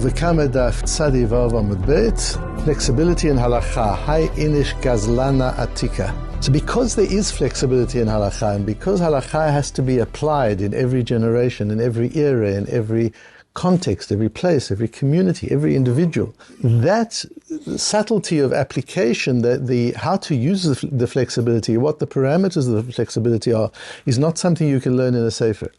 Bava Kamma Daf Yomi Bava Kamma, flexibility in Halacha, Iinish Gazlanã Atika. So because there is flexibility in Halacha, and because Halacha has to be applied in every generation, in every era, in every context, every place, every community, every individual, that subtlety of application, the how to use the flexibility, what the parameters of the flexibility are, is not something you can learn in a sefer.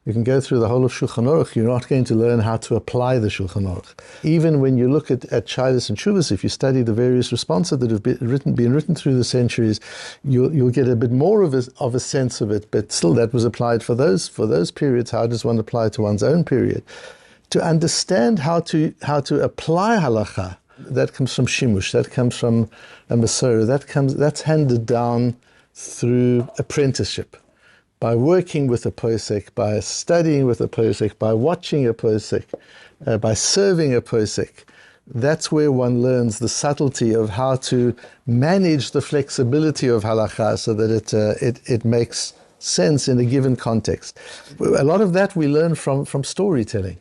You can go through the whole of Shulchan Aruch, you're not going to learn how to apply the Shulchan Aruch. Even when you look at Shailas and Shuvas, if you study the various responses that have been written through the centuries, you'll get a bit more of a sense of it, but still that was applied for those periods. How does one apply to one's own period? To understand how to apply halacha, that comes from shimush, that comes from a masorah, that's handed down through apprenticeship. By working with a posek, by studying with a posek, by watching a posek, by serving a posek, that's where one learns the subtlety of how to manage the flexibility of halacha so that it makes sense in a given context. A lot of that we learn from storytelling.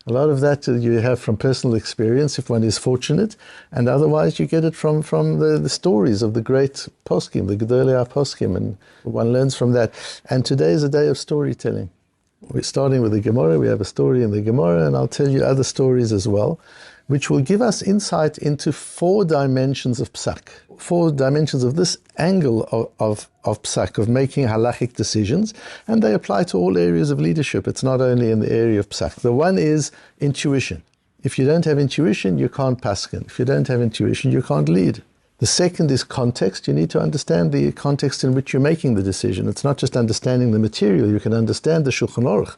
A lot of that you have from personal experience, if one is fortunate, and otherwise you get it from the stories of the great poskim, the Gedolei poskim, and one learns from that. And today is a day of storytelling. We're starting with the Gemara. We have a story in the Gemara, and I'll tell you other stories as well, which will give us insight into 4 dimensions of psak, 4 dimensions of this angle of psak, of making halachic decisions, and they apply to all areas of leadership. It's not only in the area of psak. The one is intuition. If you don't have intuition, you can't paskin. If you don't have intuition, you can't lead. The second is context. You need to understand the context in which you're making the decision. It's not just understanding the material. You can understand the Shulchan Aruch,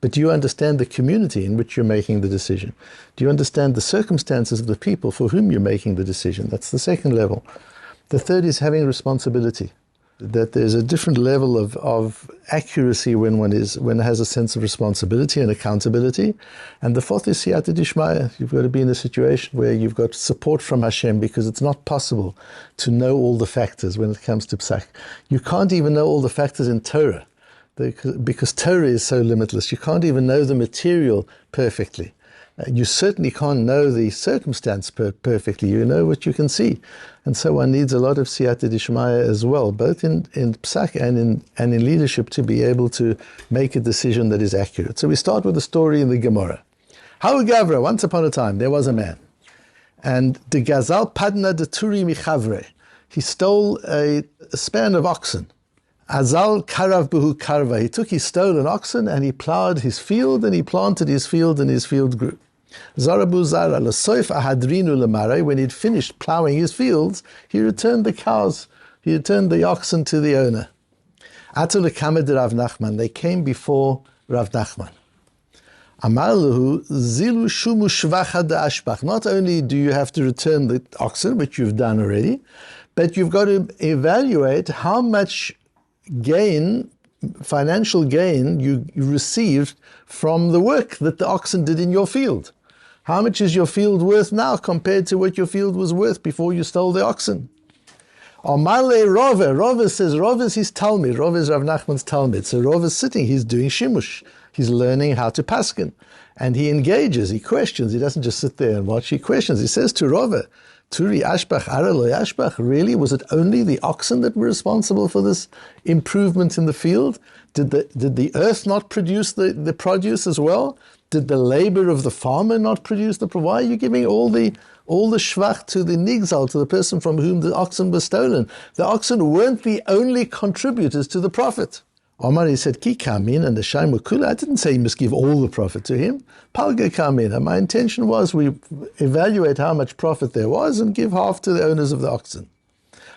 but do you understand the community in which you're making the decision? Do you understand the circumstances of the people for whom you're making the decision? That's the second level. The third is having responsibility. That there's a different level of accuracy when one has a sense of responsibility and accountability. And the fourth is siyata dishmaya. You've got to be in a situation where you've got support from Hashem, because it's not possible to know all the factors when it comes to psak. You can't even know all the factors in Torah, because Torah is so limitless. You can't even know the material perfectly. You certainly can't know the circumstance perfectly. You know what you can see. And so one needs a lot of siyata dishmaya as well, both in psak and in leadership, to be able to make a decision that is accurate. So we start with a story in the Gemara. How Gavra, once upon a time, there was a man. And the gazal padna de turi michavre. He stole a span of oxen. Azal karav buhu karva. He took his stolen oxen and he plowed his field and he planted his field and his field grew. Zarabu zara lasoif ahadrinu lemare. When he'd finished plowing his fields, he returned the cows. He returned the oxen to the owner. Atul kamed Rav Nachman. They came before Rav Nachman. Amaluhu zilu shumu shvacha de ashbach. Not only do you have to return the oxen, which you've done already, but you've got to evaluate how much gain, financial gain, you received from the work that the oxen did in your field. How much is your field worth now compared to what your field was worth before you stole the oxen? Omale Rove says, Rove is his talmid. Rove is Rav Nachman's talmid. So Rove is sitting, he's doing shimush. He's learning how to paskin. And he engages, he questions. He doesn't just sit there and watch, he questions. He says to Rove, Turi ashbach, ara lo ashbach, really? Was it only the oxen that were responsible for this improvement in the field? Did the earth not produce the produce as well? Did the labor of the farmer not produce the produce? Why are you giving all the shvach to the nigzal, to the person from whom the oxen were stolen? The oxen weren't the only contributors to the profit. Omar, he said, Ki kamin, and the shaim kula. I didn't say you must give all the profit to him. Palga kamin. And my intention was we evaluate how much profit there was and give half to the owners of the oxen.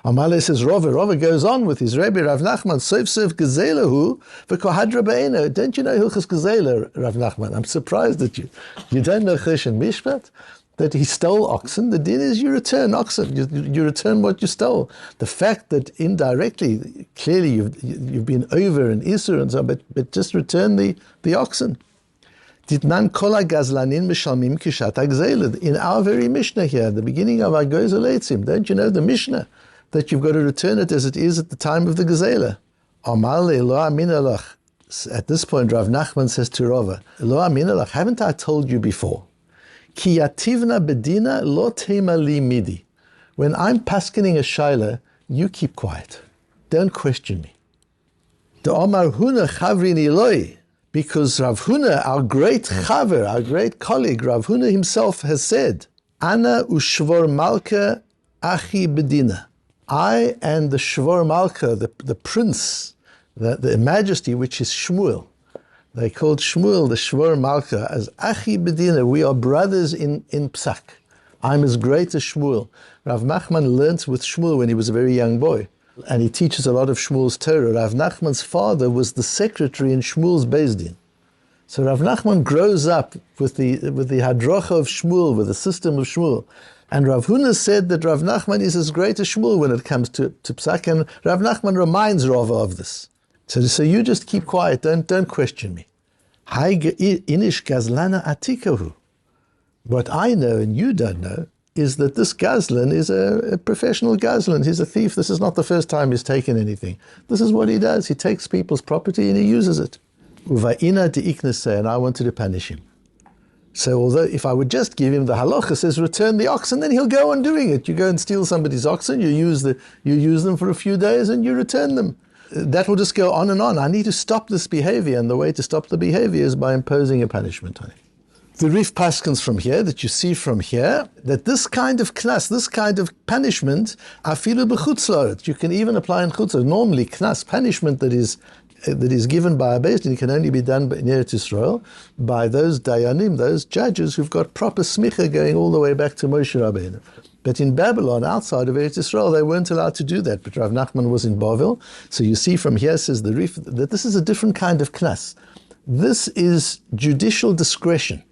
Amale says, Rove goes on with his Rabbi Rav Nachman, Sof Gezelahu, v'kohadra ba'eno. Don't you know Hilchas Gezela, Rav Nachman? I'm surprised that you don't know Chesh and Mishpat, that he stole oxen. The din is you return oxen, you return what you stole. The fact that indirectly, clearly you've been over an Isur and so, but just return the oxen. Ditnan kola gazlanin mishalmim kishat hagzela. In our very Mishnah here, the beginning of our Gozel Eitzim, don't you know the Mishnah? That you've got to return it as it is at the time of the Gezela. At this point, Rav Nachman says to Rava, Lo aminalach, haven't I told you before? Ki yativna bedina lo tema li midi. When I'm paskening a shaila, you keep quiet. Don't question me. The Omar Huna Chavrin Eloi, because Rav Huna, our great chaver, our great colleague, Rav Huna himself has said, Ana ushvor malka achi bedina. I and the Shvor Malka, the prince, the majesty, which is Shmuel. They called Shmuel the Shvor Malka as Achi Bedina. We are brothers in Psak. I'm as great as Shmuel. Rav Nachman learnt with Shmuel when he was a very young boy. And he teaches a lot of Shmuel's Torah. Rav Nachman's father was the secretary in Shmuel's Beis Din. So Rav Nachman grows up with the hadrocha of Shmuel, with the system of Shmuel. And Rav Huna said that Rav Nachman is as great as Shmuel when it comes to Psak, and Rav Nachman reminds Rava of this. So you just keep quiet, don't question me. Iinish gazlana atikahu. What I know and you don't know is that this gazlan is a professional gazlan. He's a thief. This is not the first time he's taken anything. This is what he does. He takes people's property and he uses it. Uva'ina de'iknese, and I wanted to punish him. So although if I would just give him the halacha says return the oxen, then he'll go on doing it. You go and steal somebody's oxen, you use them for a few days and you return them. That will just go on and on. I need to stop this behavior, and the way to stop the behavior is by imposing a punishment on him. The Rif paskins from here, that you see from here, that this kind of knas, this kind of punishment, afilu b'chutz la'aretz, you can even apply in chutz. Normally, knas, punishment that is given by a Beis Din, can only be done in Eretz Yisrael by those dayanim, those judges who've got proper smicha going all the way back to Moshe Rabbeinu. But in Babylon, outside of Eretz Yisrael, they weren't allowed to do that. But Rav Nachman was in Bavel. So you see from here, says the Rif, that this is a different kind of knas. This is judicial discretion.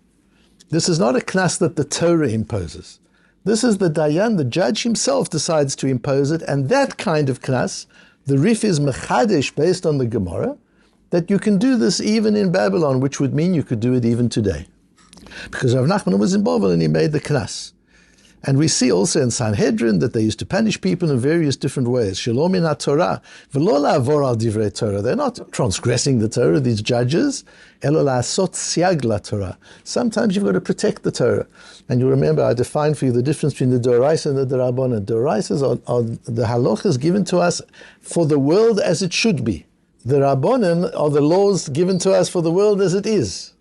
This is not a knas that the Torah imposes. This is the dayan, the judge himself decides to impose it, and that kind of knas, the Rif is mechadesh based on the Gemara, that you can do this even in Babylon, which would mean you could do it even today. Because Rav Nachman was in Bavel and he made the knas. And we see also in Sanhedrin that they used to punish people in various different ways. Shalom in Torah, v'lo la'avor al divrei Torah. They're not transgressing the Torah, these judges. Elo la'asot siag la'Torah. Sometimes you've got to protect the Torah. And you remember, I defined for you the difference between the Doraisa and the Darabanan. Doraisas are the halachas given to us for the world as it should be. The Rabbanan are the laws given to us for the world as it is.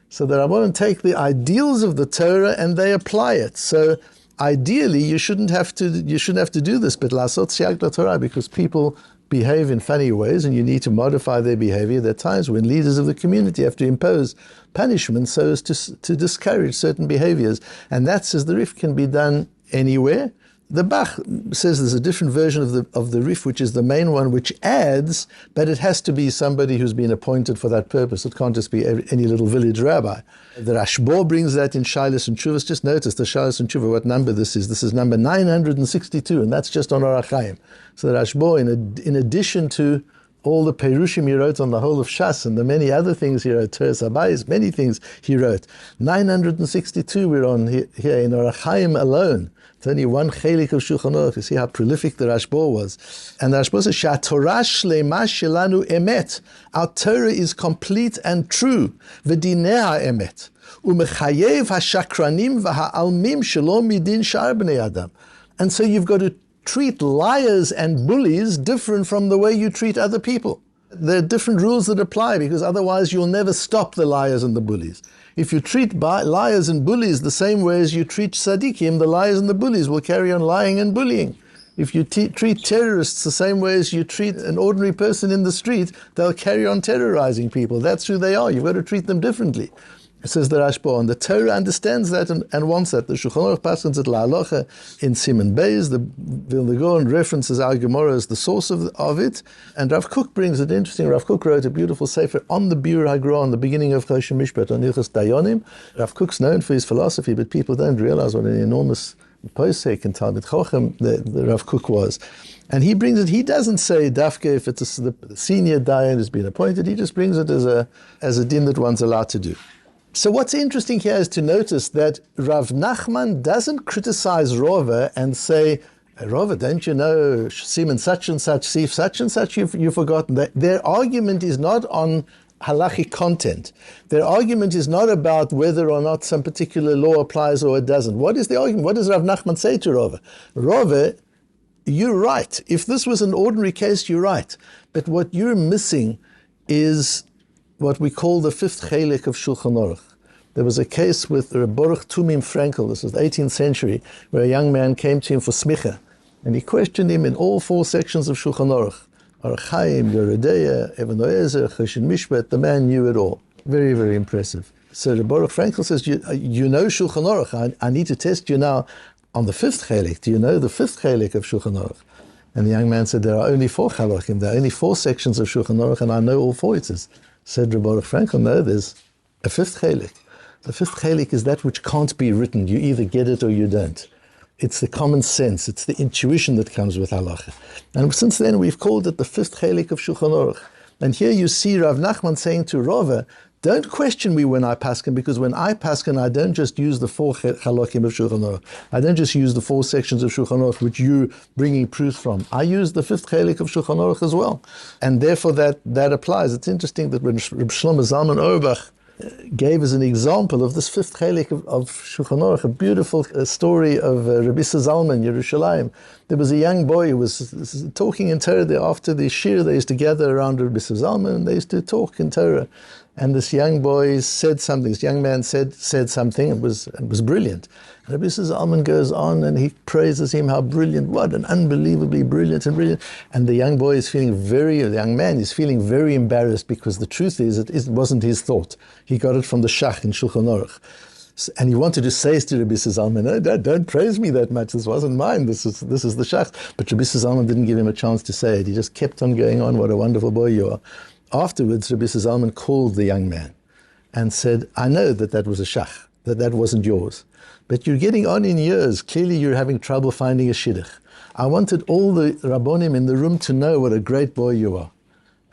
So the Rabbanan take the ideals of the Torah and they apply it. So ideally, you shouldn't have to do this, but lasot siag la-Torah, because people behave in funny ways and you need to modify their behavior. There are times when leaders of the community have to impose punishment so as to discourage certain behaviors. And that, says the Rif, can be done anywhere. The Bach says there's a different version of the Rif, which is the main one, which adds, but it has to be somebody who's been appointed for that purpose. It can't just be any little village rabbi. The Rashbo brings that in Shailas and Tshuvas. Just notice the Shailas and Tshuva, what number this is. This is number 962, and that's just on Orach Chaim. So the Rashbo, in addition to all the Perushim he wrote on the whole of Shas and the many other things he wrote, Teres Habayis, many things he wrote. 962 we're on here in Orach Chaim alone. It's only one chelik of Shulchan Aruch. You see how prolific the Rashbo was. And the Rashbo says, "Torah shlema shelanu emet." Our Torah is complete and true. V'dinei emet. U'mechayev hashakranim v'ha'almim shelo midin shar bnei adam. And so you've got to treat liars and bullies different from the way you treat other people. There are different rules that apply, because otherwise you'll never stop the liars and the bullies. If you treat liars and bullies the same way as you treat tzaddikim, the liars and the bullies will carry on lying and bullying. If you treat terrorists the same way as you treat an ordinary person in the street, they'll carry on terrorizing people. That's who they are. You've got to treat them differently. It says the Rashba, and the Torah understands that and wants that. The Shulchan Aruch passes it Halacha in Siman Beis. The Vilna Gaon references our Gemara as the source of it. And Rav Kook brings it interesting. Rav Kook wrote a beautiful sefer on the Biur HaGra, on the beginning of Choshen Mishpat, on Hilchos Dayanim. Rav Kook's known for his philosophy, but people don't realize what an enormous posek and Talmid Chochem the Rav Kook was. And he brings it, he doesn't say dafke if it's the senior dayan has been appointed, he just brings it as a din that one's allowed to do. So what's interesting here is to notice that Rav Nachman doesn't criticize Rava and say, Rava, don't you know Simon such and such, Sif such and such, you've forgotten that. Their argument is not on halachic content. Their argument is not about whether or not some particular law applies or it doesn't. What is the argument? What does Rav Nachman say to Rava? Rava, you're right. If this was an ordinary case, you're right. But what you're missing is what we call the fifth chelik of Shulchan Aruch. There was a case with Baruch Tumim Frankel, this was the 18th century, where a young man came to him for smicha, and he questioned him in all 4 sections of Shulchan Aruch. Aruch Chaim, Yeredeya, Even Oezer, Choshen Mishpat, the man knew it all. Very, very impressive. So Baruch Frankel says, you know Shulchan Aruch, I need to test you now on the fifth chelik. Do you know the fifth chelik of Shulchan Aruch? And the young man said, there are only 4 halakim, there are only 4 sections of Shulchan Aruch, and I know all 4 itzes. Said Baruch Frankel, no, there's a fifth chelik. The fifth chelik is that which can't be written. You either get it or you don't. It's the common sense. It's the intuition that comes with halacha. And since then, we've called it the fifth chelik of Shulchan Aruch. And here you see Rav Nachman saying to Rava, don't question me when I paskin, because when I paskin, I don't just use the 4 halakim of Shulchan Aruch. I don't just use the 4 sections of Shulchan Aruch, which you're bringing proof from. I use the fifth chelik of Shulchan Aruch as well. And therefore that applies. It's interesting that when Reb Shlomo Zalman Auerbach gave as an example of this fifth chelik of Shulchan Aruch, a beautiful story of Rabbi Zalman, Yerushalayim. There was a young boy who was talking in Torah there after the shir. They used to gather around Rabbi Zalman and they used to talk in Torah. And this young boy said something, this young man said something, it was brilliant. And Rabbi Zalman goes on and he praises him, how brilliant, what an unbelievably brilliant. And the young man is feeling very embarrassed, because the truth is, it wasn't his thought. He got it from the Shach in Shulchan Aruch. And he wanted to say to Rabbi Zalman, no, don't praise me that much, this wasn't mine, this is the Shach. But Rabbi Zalman didn't give him a chance to say it. He just kept on going on, what a wonderful boy you are. Afterwards, Rabbi Zalman called the young man and said, I know that was a shach, that wasn't yours. But you're getting on in years. Clearly you're having trouble finding a shidduch. I wanted all the Rabbonim in the room to know what a great boy you are.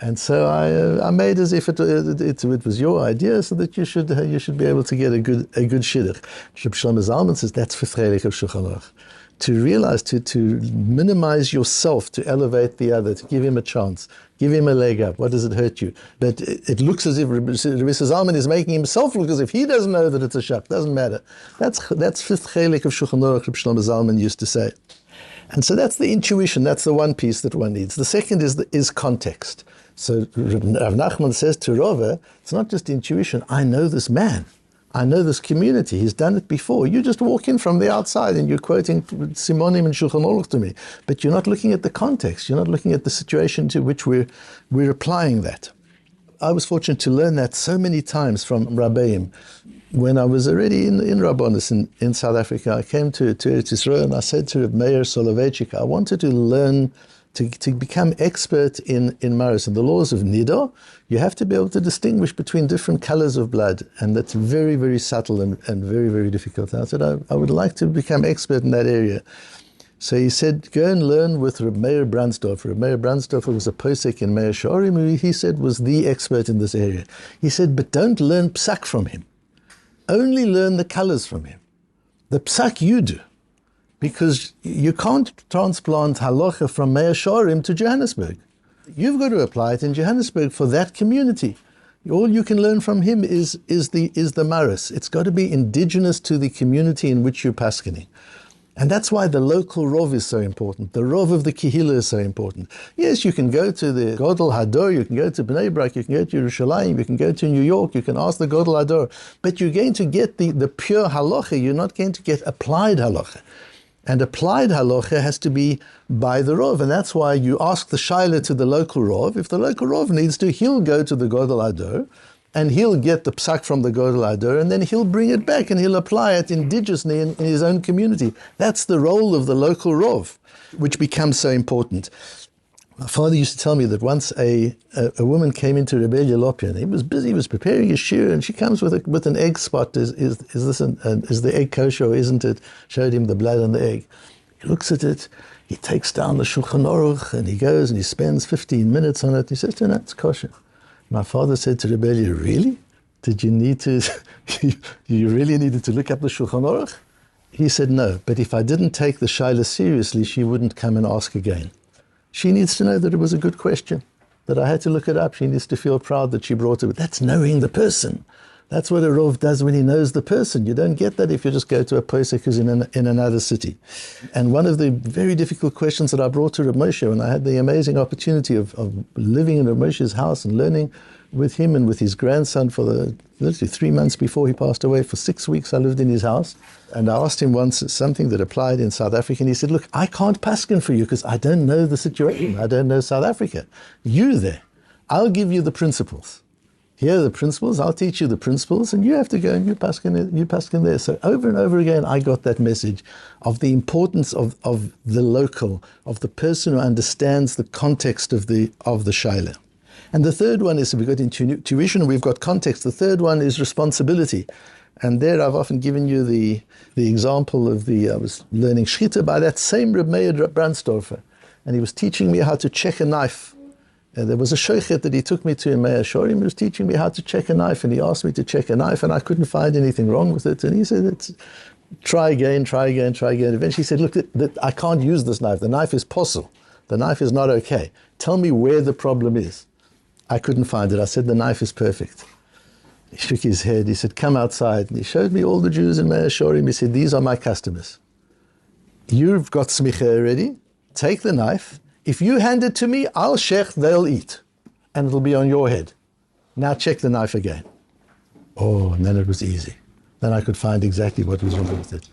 And so I made as if it was your idea, so that you should be able to get a good shidduch. Rabbi Shlomo Zalman says that's fifth chelik of Shulchan Aruch. To realize, to minimize yourself, to elevate the other, to give him a chance, give him a leg up. What does it hurt you? But it looks as if Rabbi Zalman is making himself look as if he doesn't know that it's a shach. Doesn't matter. That's fifth chelik of Shulchan Aruch, Rabbi Shlomo Zalman used to say. And so that's the intuition. That's the one piece that one needs. The second is context. So Rav Nachman says to Rava, it's not just intuition. I know this man. I know this community. He's done it before. You just walk in from the outside and you're quoting Simonim and Shulchan Aruch to me, but you're not looking at the context. You're not looking at the situation to which we're applying that. I was fortunate to learn that so many times from Rabbeim. When I was already in Rabbonis in South Africa, I came to Eretz Yisrael and I said to Reb Meir Soloveitchik, I wanted to learn to become expert in Maris and the laws of Nida. You have to be able to distinguish between different colors of blood, and that's very, very subtle and very, very difficult. And I said, I would like to become expert in that area. So he said, go and learn with Reb Meir Brandsdorfer. Reb Meir Brandsdorfer was a posek in Meir Shorim, who he said was the expert in this area. He said, but don't learn psak from him. Only learn the colors from him. The psak you do. Because you can't transplant halacha from Meir Shorim to Johannesburg. You've got to apply it in Johannesburg for that community. All you can learn from him is the maris. It's got to be indigenous to the community in which you're paskening. And that's why the local rov is so important. The rov of the kihila is so important. Yes, you can go to the Godel Hador, you can go to Bnei Brak, you can go to Yerushalayim, you can go to New York, you can ask the Godel Hador, but you're going to get the pure halacha, you're not going to get applied halacha. And applied halacha has to be by the rov, and that's why you ask the shaila to the local rov. If the local rov needs to, he'll go to the Godel Hador, and he'll get the psak from the Godel Hador, and then he'll bring it back and he'll apply it indigenously in his own community. That's the role of the local rov, which becomes so important. My father used to tell me that once a woman came into Rabbi Lapin. He was busy, he was preparing his shir, and she comes with an egg spot. Is the egg kosher or isn't it? Showed him the blood on the egg. He looks at it, he takes down the Shulchan Aruch, and he goes and he spends 15 minutes on it. He says, no, it's kosher. My father said to Rebbe, really? Did you need to, you really needed to look up the Shulchan Aruch? He said, no, but if I didn't take the shaila seriously, she wouldn't come and ask again. She needs to know that it was a good question. that I had to look it up. She needs to feel proud that she brought it. That's knowing the person. That's what a Rov does when he knows the person. You don't get that if you just go to a posek who's in another city. And one of the very difficult questions that I brought to Reb Moshe, when I had the amazing opportunity of living in Reb Moshe's house and learning with him and with his grandson for literally 3 months before he passed away. For 6 weeks I lived in his house. And I asked him once something that applied in South Africa, and he said, look, I can't paskin for you because I don't know the situation. I don't know South Africa. You there. I'll give you the principles. Here are the principles, I'll teach you the principles, and you have to go and you paskin there. So over and over again, I got that message of the importance of the local, of the person who understands the context of the shaila. And the third one is, we've got intuition, we've got context. The third one is responsibility. And there I've often given you the example of I was learning shchita by that same Reb Meir Brandstorfer, and he was teaching me how to check a knife. There was a shochet that he took me to in Meir Shorim. He was teaching me how to check a knife, and he asked me to check a knife, and I couldn't find anything wrong with it. And he said, try again. Eventually he said, look, I can't use this knife. The knife is posel. The knife is not okay. Tell me where the problem is. I couldn't find it. I said, the knife is perfect. He shook his head. He said, come outside. And he showed me all the Jews in Meir Shorim. He said, these are my customers. You've got smicha already. Take the knife. If you hand it to me, I'll shech, they'll eat. And it'll be on your head. Now check the knife again. Oh, and then it was easy. Then I could find exactly what was wrong with it.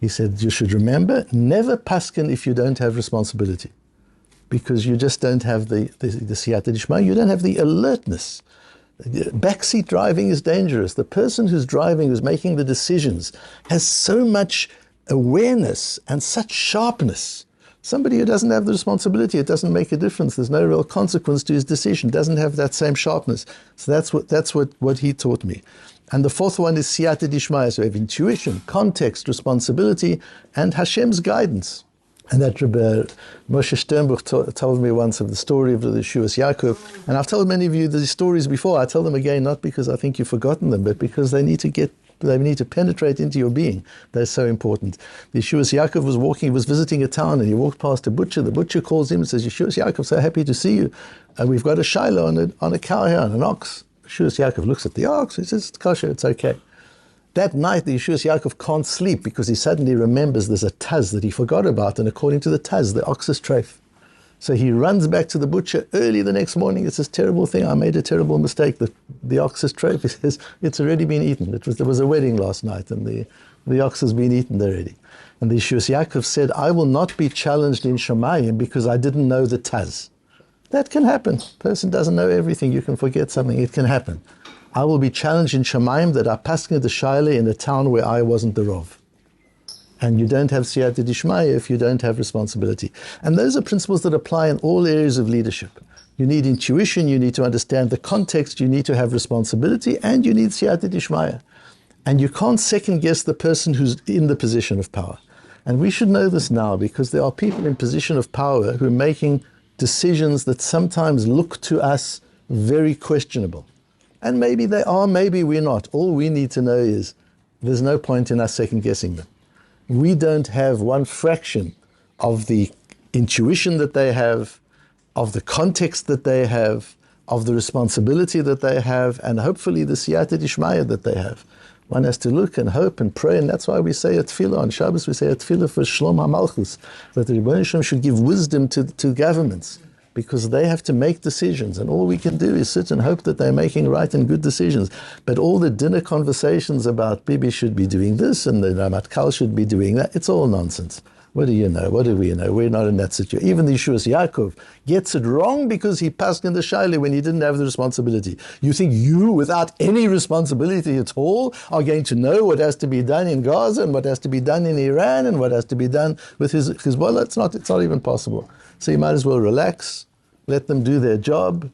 He said, you should remember, never paskin if you don't have responsibility. Because you just don't have the siyata dishma, you don't have the alertness. Backseat driving is dangerous. The person who's driving, who's making the decisions, has so much awareness and such sharpness. Somebody who doesn't have the responsibility, it doesn't make a difference. There's no real consequence to his decision. Doesn't have that same sharpness. So that's what he taught me. And the fourth one is siyata dishmaya. So we have intuition, context, responsibility, and Hashem's guidance. And that Rabbi Moshe Sternbuch told me once of the story of the Yeshuas Yaakov. And I've told many of you these stories before. I tell them again, not because I think you've forgotten them, but because they need to penetrate into your being. They're so important. The Yeshuas Yaakov was walking, he was visiting a town, and he walked past a butcher. The butcher calls him and says, Yeshuas Yaakov, so happy to see you. And we've got a shiloh on a cow here, on an ox. Yeshuas Yaakov looks at the ox, he says, it's kosher, it's okay. That night, the Yeshuas Yaakov can't sleep because he suddenly remembers there's a taz that he forgot about, and according to the taz, the ox is treif. So he runs back to the butcher early the next morning. It's this terrible thing. I made a terrible mistake. The ox is treif. He says, it's already been eaten. There was a wedding last night, and the ox has been eaten already. And the Yeshuas Yaakov said, I will not be challenged in Shemayim because I didn't know the taz. That can happen. Person doesn't know everything. You can forget something. It can happen. I will be challenged in Shemayim that I paskin the shaila in a town where I wasn't the Rov. And you don't have siyata dishmaya if you don't have responsibility. And those are principles that apply in all areas of leadership. You need intuition, you need to understand the context, you need to have responsibility, and you need siyata dishmaya. And you can't second guess the person who's in the position of power. And we should know this now because there are people in position of power who are making decisions that sometimes look to us very questionable. And maybe they are, maybe we're not. All we need to know is there's no point in us second guessing them. We don't have one fraction of the intuition that they have, of the context that they have, of the responsibility that they have, and hopefully the siyata dishmaya that they have. One has to look and hope and pray, and that's why we say a tefillah. On Shabbos we say a tefillah for Shlom HaMalchus, that the Rebbeinu Shalom should give wisdom to governments, because they have to make decisions, and all we can do is sit and hope that they're making right and good decisions. But all the dinner conversations about Bibi should be doing this and the Ramatkal should be doing that, it's all nonsense. What do you know? What do we know? We're not in that situation. Even the Yeshuas Yaakov gets it wrong because he passed in the shaila when he didn't have the responsibility. You think you, without any responsibility at all, are going to know what has to be done in Gaza and what has to be done in Iran and what has to be done with Hezbollah? It's not even possible. So you might as well relax, let them do their job,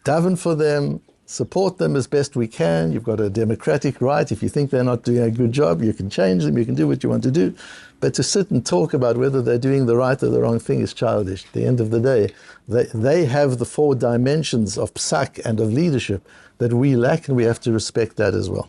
daven for them, support them as best we can. You've got a democratic right. If you think they're not doing a good job, you can change them, you can do what you want to do. But to sit and talk about whether they're doing the right or the wrong thing is childish. At the end of the day, they have the 4 dimensions of psak and of leadership that we lack, and we have to respect that as well.